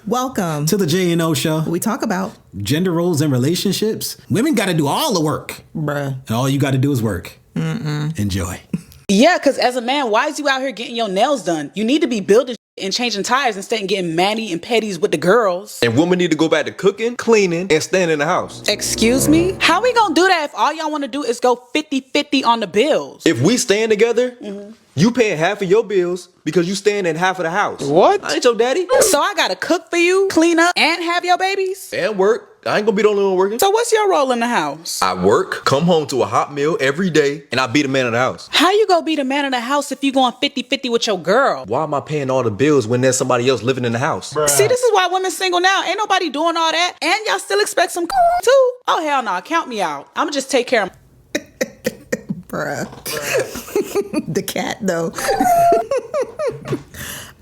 Welcome to the J&O Show. We talk about gender roles and relationships. Women got to do all the work. Bruh. And all you got to do is work. Enjoy. Yeah, because as a man, why is you out here getting your nails done? You need to be building and changing tires instead of getting mani and petties with the girls. And women need to go back to cooking, cleaning, and staying in the house. Excuse me? How we gonna do that if all y'all want to do is go 50-50 on the bills? If we staying together, you paying half of your bills because you staying in half of the house. What? I ain't your daddy. So I gotta cook for you, clean up, and have your babies? And work. I ain't gonna be the only one working. So what's your role in the house? I work, come home to a hot meal every day, and I be the man of the house. How you gonna be the man of the house if you going 50-50 with your girl? Why am I paying all the bills when there's somebody else living in the house? See, this is why women single now. Ain't nobody doing all that. And y'all still expect some too? Oh, hell no. Count me out. I'ma just take care of Bruh. The cat, though.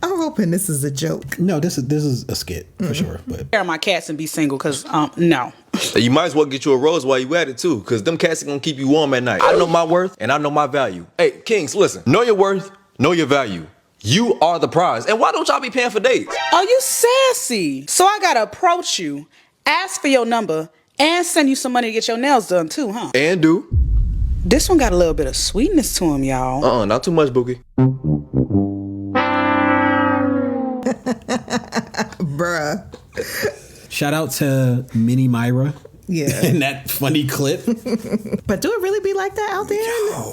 I'm hoping this is a joke. No, this is a skit for sure. But care of my cats and be single, because, no. You might as well get you a rose while you at it too, because them cats are gonna keep you warm at night. I know my worth and I know my value. Hey, Kings, listen. Know your worth, know your value. You are the prize. And why don't y'all be paying for dates? Oh, you sassy. So I gotta approach you, ask for your number, and send you some money to get your nails done too, huh? And do. This one got a little bit of sweetness to him, y'all. Not too much, Bookie. Bruh. shout out to Mini Myra. Yeah. In that funny clip. But do it really be like that out there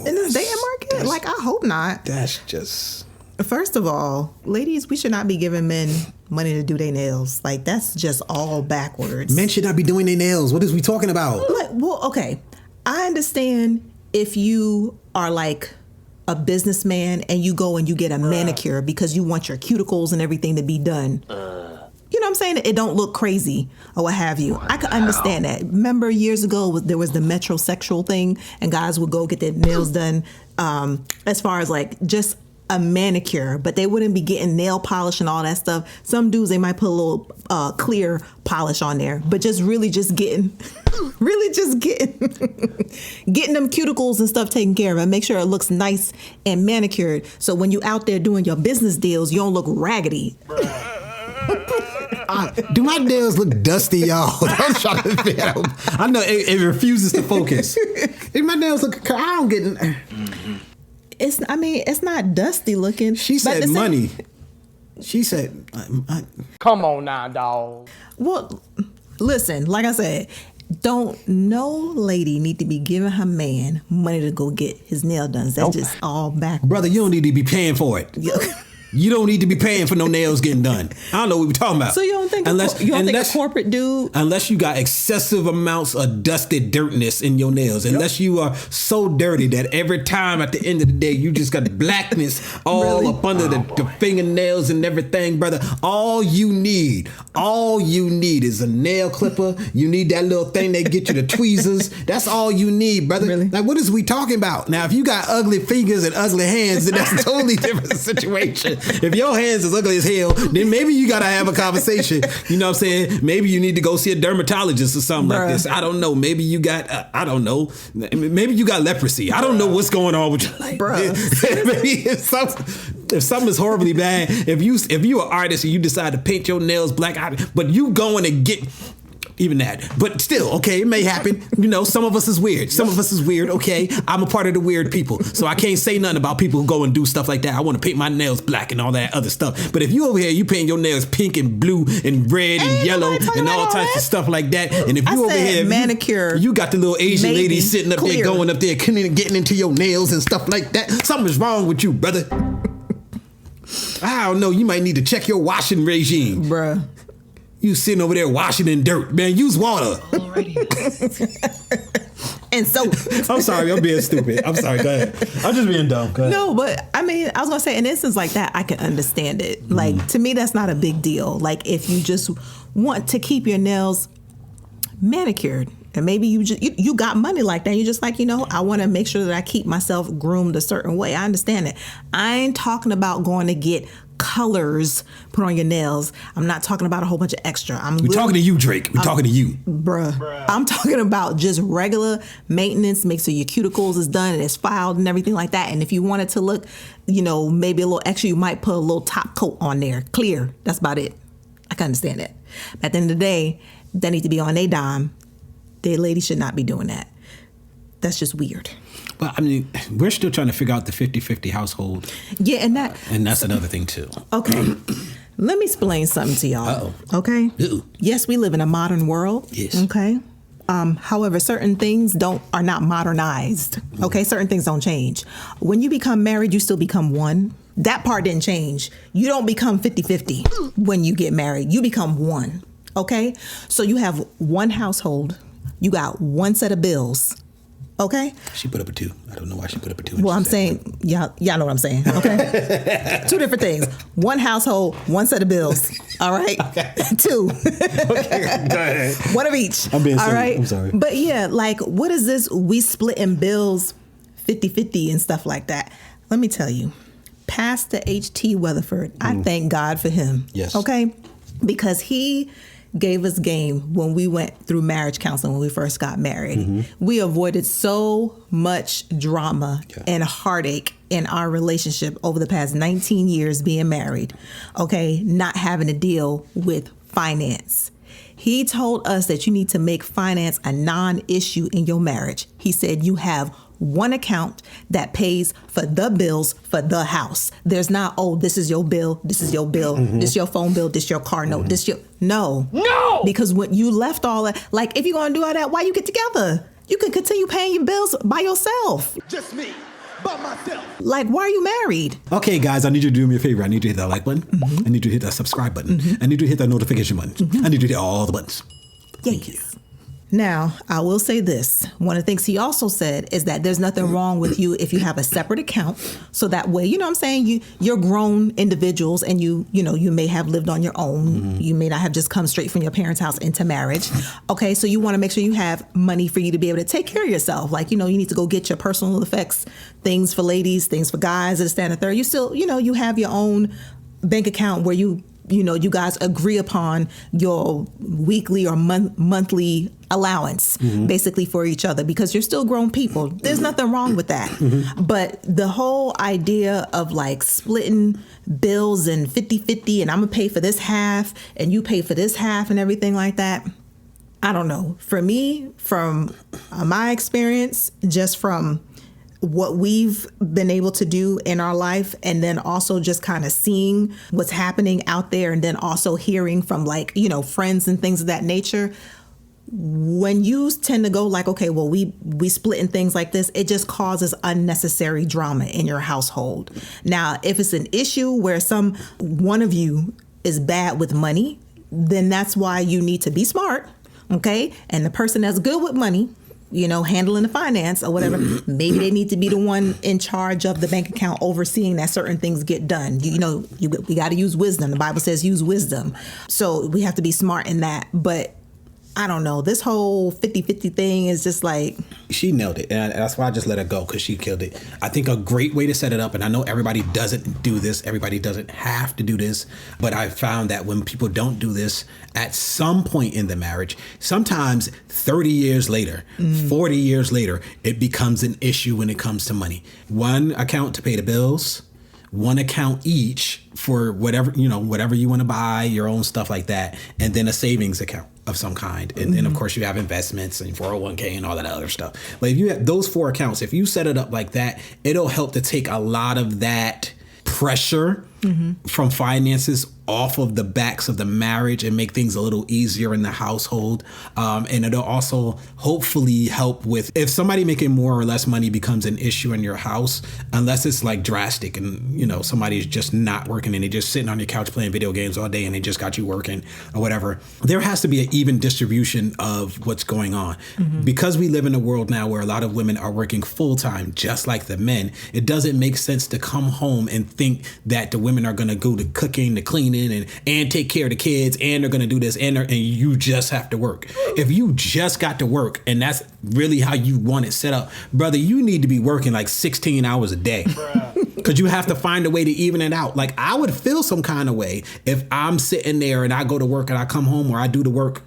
in this dating market? Like, I hope not. That's just... First of all, ladies, we should not be giving men money to do their nails. Like, that's just all backwards. Men should not be doing their nails. What is we talking about? Like, well, okay. I understand if you are like a businessman and you go and you get a manicure because you want your cuticles and everything to be done. You know what I'm saying? It don't look crazy or what have you. I could understand that. Remember years ago, there was the metrosexual thing and guys would go get their nails done as far as like just a manicure, but they wouldn't be getting nail polish and all that stuff. Some dudes, they might put a little clear polish on there, but just getting getting them cuticles and stuff taken care of and make sure it looks nice and manicured. So when you out there doing your business deals, you don't look raggedy. Do my nails look dusty, y'all? I'm trying to figure out. I know it refuses to focus. If my nails look, I don't get. It's not dusty looking. She said money. She said, Come on now, dog. Well, listen, like I said, don't no lady need to be giving her man money to go get his nail done. That's just all back. Brother, you don't need to be paying for it. You don't need to be paying for no nails getting done. I don't know what we're talking about. So you don't think a corporate dude? Unless you got excessive amounts of dusted dirtness in your nails. Unless you are so dirty that every time at the end of the day, you just got blackness all up under the fingernails and everything, brother. All you need is a nail clipper. You need that little thing that get you the tweezers. That's all you need, brother. Really? Like, what is we talking about? Now, if you got ugly fingers and ugly hands, then that's a totally different situation. If your hands is ugly as hell, then maybe you gotta have a conversation. You know what I'm saying? Maybe you need to go see a dermatologist or something like this. I don't know. Maybe you got, I don't know. Maybe you got leprosy. I don't know what's going on with your life. Maybe if something is horribly bad, if you an artist and you decide to paint your nails black, but you going to get... Even that. But still, okay, it may happen. You know, some of us is weird. Okay? I'm a part of the weird people. So I can't say nothing about people who go and do stuff like that. I want to paint my nails black and all that other stuff. But if you over here, you paint your nails pink and blue and red and yellow and all types of stuff like that. And if you over here, manicure, you got the little Asian lady sitting up there going up there getting into your nails and stuff like that. Something's wrong with you, brother. I don't know. You might need to check your washing regime. Bruh. You sitting over there washing in dirt. Man, use water. And so... I'm sorry, I'm being stupid. I'm sorry, go ahead. I'm just being dumb. Go ahead. No, but I mean, I was going to say, in an instance like that, I can understand it. Like, to me, that's not a big deal. Like, if you just want to keep your nails manicured, and maybe you got money like that, you just like, I want to make sure that I keep myself groomed a certain way. I understand it. I ain't talking about going to get colors put on your nails. I'm not talking about a whole bunch of extra. We're talking to you, Drake. We're talking to you. Bruh. I'm talking about just regular maintenance, make sure your cuticles is done and it's filed and everything like that. And if you want it to look, maybe a little extra, you might put a little top coat on there. Clear. That's about it. I can understand that. But at the end of the day, they need to be on their dime. Their lady should not be doing that. That's just weird. But I mean, we're still trying to figure out the 50-50 household. Yeah, and that's another thing too. Okay. Let me explain something to y'all. Uh-oh. Okay? Uh-oh. Yes, we live in a modern world. Yes. Okay? However, certain things are not modernized. Okay? Certain things don't change. When you become married, you still become one. That part didn't change. You don't become 50-50 when you get married. You become one. Okay? So you have one household. You got one set of bills. Okay? She put up a 2. I don't know why she put up a 2. Well, I'm saying, y'all know what I'm saying, okay? 2 different things. One household, one set of bills, all right? Okay. 2. Okay, go ahead. One of each. I'm being silly. All right? I'm sorry. But yeah, like, what is this? We splitting bills 50-50 and stuff like that. Let me tell you, Pastor H.T. Weatherford, I thank God for him. Yes. Okay? Because he gave us game when we went through marriage counseling when we first got married. Mm-hmm. We avoided so much drama and heartache in our relationship over the past 19 years being married, okay, not having to deal with finance. He told us that you need to make finance a non-issue in your marriage. He said you have one account that pays for the bills for the house. There's not, oh, this is your bill, this is your bill, this your phone bill, this your car note, this your... No. Because when you left all that, like, if you're going to do all that, why you get together? You can continue paying your bills by yourself. Just me, by myself. Like, why are you married? Okay, guys, I need you to do me a favor. I need you to hit that like button. I need you to hit that subscribe button. I need you to hit that notification button. I need you to hit all the buttons. Thank you. Now, I will say this. One of the things he also said is that there's nothing wrong with you if you have a separate account. So that way, you know what I'm saying? You're grown individuals and you may have lived on your own. You may not have just come straight from your parents' house into marriage. Okay, so you want to make sure you have money for you to be able to take care of yourself. Like, you need to go get your personal effects, things for ladies, things for guys, and stand a third. You still, you have your own bank account where you guys agree upon your weekly or monthly allowance, basically, for each other, because you're still grown people. There's nothing wrong with that. But the whole idea of like splitting bills and 50-50 and I'm gonna pay for this half and you pay for this half and everything like that, I don't know. For me, from my experience, just from what we've been able to do in our life, and then also just kind of seeing what's happening out there, and then also hearing from like, friends and things of that nature. When you tend to go like, okay, well, we split in things like this, it just causes unnecessary drama in your household. Now, if it's an issue where one of you is bad with money, then that's why you need to be smart, okay? And the person that's good with money, handling the finance or whatever, maybe they need to be the one in charge of the bank account overseeing that certain things get done. We got to use wisdom. The Bible says use wisdom. So we have to be smart in that. But I don't know. This whole 50-50 thing is just like... She nailed it. And that's why I just let her go, because she killed it. I think a great way to set it up, and I know everybody doesn't do this. Everybody doesn't have to do this. But I found that when people don't do this, at some point in the marriage, sometimes 30 years later, 40 years later, it becomes an issue when it comes to money. One account to pay the bills, one account each for whatever you want to buy, your own stuff like that, and then a savings account of some kind. And then, of course, you have investments and 401k and all that other stuff. But if you have those 4 accounts, if you set it up like that, it'll help to take a lot of that pressure from finances off of the backs of the marriage and make things a little easier in the household. And it'll also hopefully help with if somebody making more or less money becomes an issue in your house, unless it's like drastic and, somebody's just not working and they're just sitting on your couch playing video games all day and they just got you working or whatever. There has to be an even distribution of what's going on. Because we live in a world now where a lot of women are working full time, just like the men, it doesn't make sense to come home and think that the women are going to go to cooking, to cleaning, and take care of the kids, and they're going to do this, and you just have to work. If you just got to work and that's really how you want it set up, brother, you need to be working like 16 hours a day. Because you have to find a way to even it out. Like, I would feel some kind of way if I'm sitting there and I go to work and I come home, or I do the work,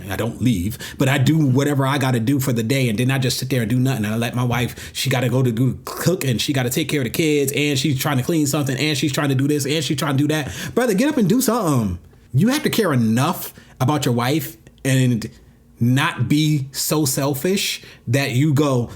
I don't leave, but I do whatever I got to do for the day, and then I just sit there and do nothing. And I let my wife, she got to go to cook, and she got to take care of the kids, and she's trying to clean something, and she's trying to do this, and she's trying to do that. Brother, get up and do something. you have to care enough about your wife and not be so selfish that you go,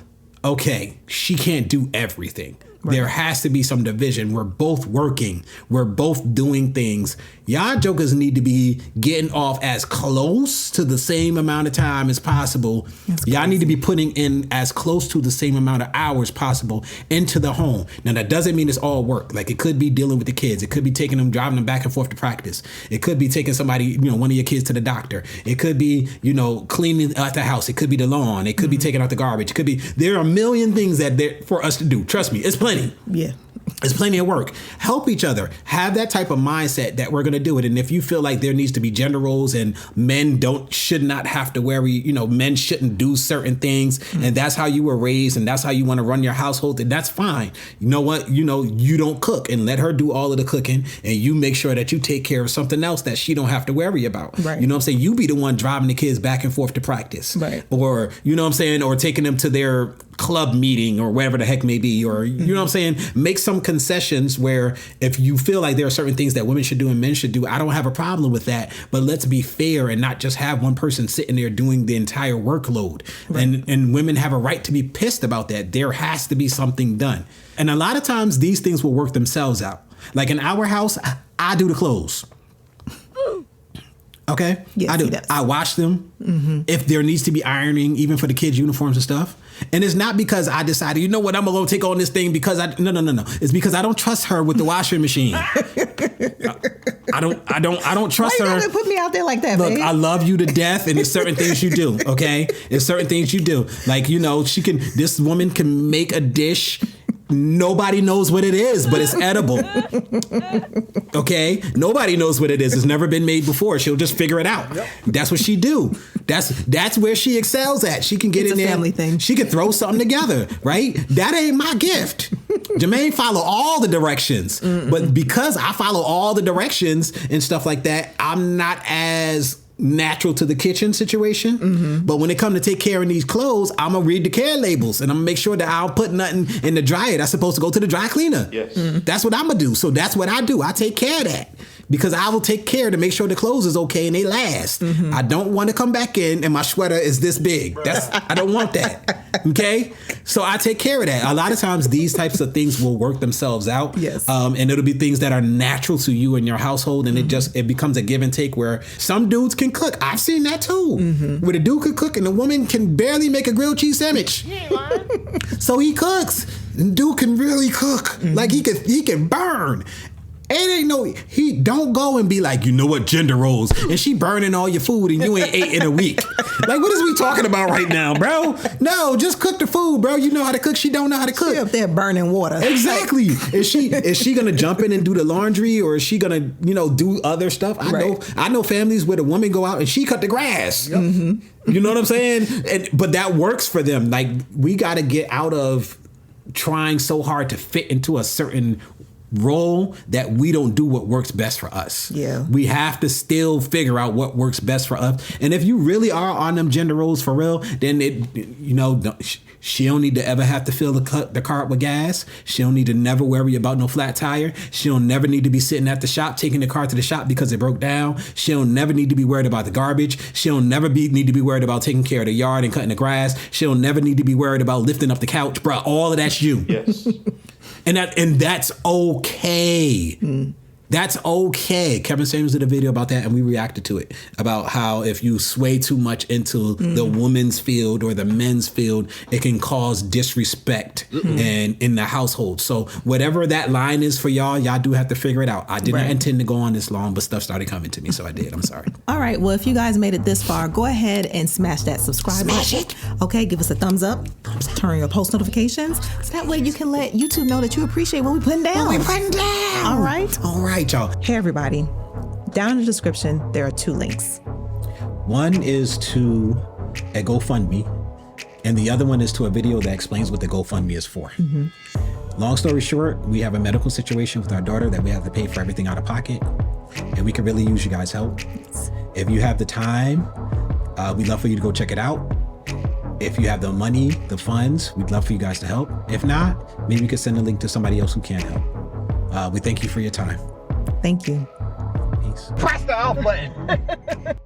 okay, she can't do everything. Right. There has to be some division. We're both working. We're both doing things. Y'all jokers need to be getting off as close to the same amount of time as possible. Y'all need to be putting in as close to the same amount of hours possible into the home. Now, that doesn't mean it's all work. Like, it could be dealing with the kids. It could be taking them, driving them back and forth to practice. It could be taking somebody, one of your kids to the doctor. It could be, cleaning out the house. It could be the lawn. It could be taking out the garbage. It could be, there are a million things that there for us to do. Trust me, it's plenty. Yeah. It's plenty of work. Help each other. Have that type of mindset that we're going to do it. And if you feel like there needs to be gender roles and men should not have to worry, men shouldn't do certain things, and that's how you were raised and that's how you want to run your household, then that's fine. You know what? You don't cook, and let her do all of the cooking, and you make sure that you take care of something else that she don't have to worry about. Right. You know what I'm saying? You be the one driving the kids back and forth to practice. Right. Or, you know what I'm saying? Or taking them to their club meeting or whatever the heck may be, or you know what I'm saying? Make some concessions where if you feel like there are certain things that women should do and men should do, I don't have a problem with that, but let's be fair and not just have one person sitting there doing the entire workload. Right. And women have a right to be pissed about that. There has to be something done. And a lot of times these things will work themselves out. Like in our house, I do the clothes. Okay? Yes, I do. I wash them. Mm-hmm. If there needs to be ironing, even for the kids' uniforms and stuff. And it's not because I decided, I'm going to take on this thing because no. It's because I don't trust her with the washing machine. I don't trust her. Why you gotta put me out there like that, Look, babe? I love you to death, and there's certain things you do, okay? There's certain things you do. Like, this woman can make a dish. Nobody knows what it is, but it's edible. Okay? Nobody knows what it is. It's never been made before. She'll just figure it out. Yep. That's what she do. That's where she excels at. She can get in there. It's a family thing. She can throw something together, right? That ain't my gift. Jermaine follow all the directions. But because I follow all the directions and stuff like that, I'm not as natural to the kitchen situation. Mm-hmm. But when it comes to take care of these clothes, I'm gonna read the care labels and I'm gonna make sure that I don't put nothing in the dryer that's supposed to go to the dry cleaner. Yes. Mm-hmm. That's what I'm gonna do. So that's what I do. I take care of that because I will take care to make sure the clothes is okay and they last. Mm-hmm. I don't want to come back in and my sweater is this big. I don't want that. Okay? So I take care of that. A lot of times these types of things will work themselves out. Yes. And it'll be things that are natural to you and your household, and it becomes a give and take where some dudes can cook. I've seen that too. Mm-hmm. Where the dude could cook and the woman can barely make a grilled cheese sandwich. So he cooks. And dude can really cook. Mm-hmm. Like he can burn. He don't go and be like, gender roles, and she burning all your food and you ain't ate in a week. Like, what is we talking about right now, bro? No, just cook the food, bro. You know how to cook. She don't know how to cook. She up there burning water. Exactly. Is she gonna jump in and do the laundry, or is she gonna, do other stuff? I know families where the woman go out and she cut the grass. Yep. Mm-hmm. You know what I'm saying? But that works for them. Like, we got to get out of trying so hard to fit into a certain role that we don't do what works best for us. Yeah. We have to still figure out what works best for us. And if you really are on them gender roles for real, then she don't need to ever have to fill the car up with gas. She don't need to never worry about no flat tire. She don't never need to be sitting at the shop taking the car to the shop because it broke down. She don't never need to be worried about the garbage. She don't never need to be worried about taking care of the yard and cutting the grass. She don't never need to be worried about lifting up the couch. Bro, all of that's you. Yes. And that's okay. That's okay. Kevin Samuels did a video about that, and we reacted to it, about how if you sway too much into the woman's field or the men's field, it can cause disrespect and in the household. So whatever that line is for y'all do have to figure it out. I did not intend to go on this long, but stuff started coming to me, so I did. I'm sorry. All right. Well, if you guys made it this far, go ahead and smash that subscribe button. Smash it. Okay. Give us a thumbs up. Turn your post notifications. So that way you can let YouTube know that you appreciate what we're putting down. All right. All right, y'all. Hey, everybody. Down in the description, there are 2 links. One is to a GoFundMe, and the other one is to a video that explains what the GoFundMe is for. Mm-hmm. Long story short, we have a medical situation with our daughter that we have to pay for everything out of pocket, and we could really use you guys' help. Yes. If you have the time, we'd love for you to go check it out. If you have the money, the funds, we'd love for you guys to help. If not, maybe you could send a link to somebody else who can help. We thank you for your time. Thank you. Peace. Peace. Press the off button.